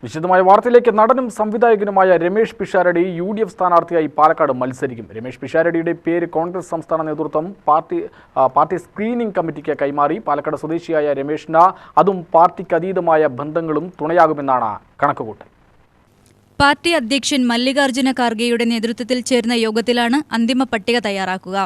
വിശദമായ വാർത്തയിലേക്ക്. നടനും സംവിധായകനുമായ രമേഷ് പിഷാരടി UDF സ്ഥാനാർത്ഥിയായി പാലക്കാട് മത്സരിക്കും. രമേഷ് പിഷാരടിയുടെ പേര് കോൺഗ്രസ് സംസ്ഥാന നേതൃത്വം പാർട്ടി സ്ക്രീനിംഗ് കമ്മിറ്റിക്ക് കൈമാറി. പാലക്കാട് സ്വദേശിയായ രമേഷിന് അതും പാർട്ടിക്ക് അതീതമായ ബന്ധങ്ങളും തുണയാകുമെന്നാണ് കണക്കുകൂട്ടൽ. പാർട്ടി അധ്യക്ഷൻ മല്ലികാർജ്ജുന ഖാർഗെയുടെ നേതൃത്വത്തിൽ ചേർന്ന യോഗത്തിലാണ് അന്തിമ പട്ടിക തയ്യാറാക്കുക.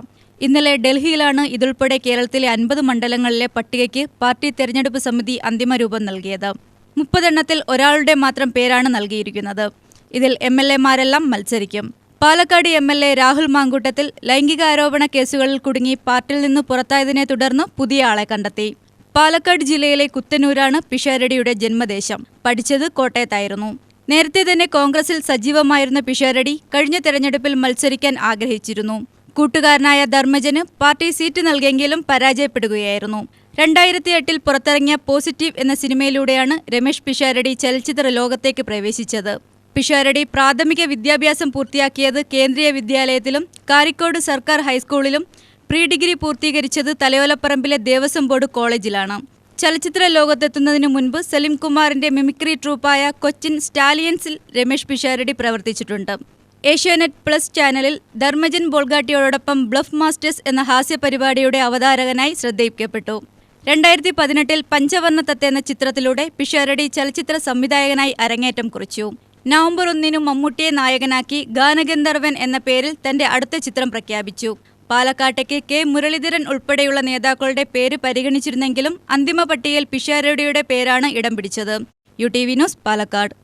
ഇന്നലെ ഡൽഹിയിലാണ് ഇതുൾപ്പെടെ കേരളത്തിലെ 50 മണ്ഡലങ്ങളിലെ പട്ടികയ്ക്ക് പാർട്ടി തെരഞ്ഞെടുപ്പ് സമിതി അന്തിമ രൂപം നൽകിയത്. 30 എണ്ണത്തിൽ ഒരാളുടെ മാത്രം പേരാണ് നൽകിയിരിക്കുന്നത്. ഇതിൽ MLA-മാരെല്ലാം മത്സരിക്കും. പാലക്കാട് MLA രാഹുൽ മാങ്കൂട്ടത്തിൽ ലൈംഗികാരോപണ കേസുകളിൽ കുടുങ്ങി പാർട്ടിയിൽ നിന്ന് പുറത്തായതിനെ തുടർന്ന് പുതിയ ആളെ കണ്ടെത്തി. പാലക്കാട് ജില്ലയിലെ കുത്തന്നൂരാണ് പിഷാരടിയുടെ ജന്മദേശം. പഠിച്ചത് കോട്ടയത്തായിരുന്നു. നേരത്തെ തന്നെ കോൺഗ്രസിൽ സജീവമായിരുന്ന പിഷാരടി കഴിഞ്ഞ തെരഞ്ഞെടുപ്പിൽ മത്സരിക്കാൻ ആഗ്രഹിച്ചിരുന്നു. കൂട്ടുകാരനായ ധർമ്മജന് പാർട്ടി സീറ്റ് നൽകിയെങ്കിലും പരാജയപ്പെടുകയായിരുന്നു. 2008-ൽ പുറത്തിറങ്ങിയ പോസിറ്റീവ് എന്ന സിനിമയിലൂടെയാണ് രമേഷ് പിഷാരടി ചലച്ചിത്ര ലോകത്തേക്ക് പ്രവേശിച്ചത്. പിഷാരടി പ്രാഥമിക വിദ്യാഭ്യാസം പൂർത്തിയാക്കിയത് കേന്ദ്രീയ വിദ്യാലയത്തിലും കാരിക്കോട് സർക്കാർ ഹൈസ്കൂളിലും, പ്രീ ഡിഗ്രി പൂർത്തീകരിച്ചത് തലയോലപ്പറമ്പിലെ ദേവസ്വം ബോർഡ് കോളേജിലാണ്. ചലച്ചിത്ര ലോകത്തെത്തുന്നതിനു മുൻപ് സലിം കുമാറിന്റെ മിമിക്രി ട്രൂപ്പായ കൊച്ചിൻ സ്റ്റാലിയൻസിൽ രമേഷ് പിഷാരടി പ്രവർത്തിച്ചിട്ടുണ്ട്. ഏഷ്യാനെറ്റ് പ്ലസ് ചാനലിൽ ധർമ്മജൻ ബോൾഗാട്ടിയോടൊപ്പം ബ്ലഫ് മാസ്റ്റേഴ്സ് എന്ന ഹാസ്യ പരിപാടിയുടെ അവതാരകനായി ശ്രദ്ധയിക്കപ്പെട്ടു. 2018-ൽ പഞ്ചവർണ്ണ തത്ത എന്ന ചിത്രത്തിലൂടെ പിഷാരടി ചലച്ചിത്ര സംവിധായകനായി അരങ്ങേറ്റം കുറിച്ചു. നവംബർ 1-ന് മമ്മൂട്ടിയെ നായകനാക്കി ഗാനഗന്ധർവൻ എന്ന പേരിൽ തന്റെ അടുത്ത ചിത്രം പ്രഖ്യാപിച്ചു. പാലക്കാട്ടേക്ക് K. മുരളീധരൻ ഉൾപ്പെടെയുള്ള നേതാക്കളുടെ പേര് പരിഗണിച്ചിരുന്നെങ്കിലും അന്തിമ പട്ടികയിൽ പിഷാരടിയുടെ പേരാണ് ഇടം പിടിച്ചത്. UTV news, Palakkad.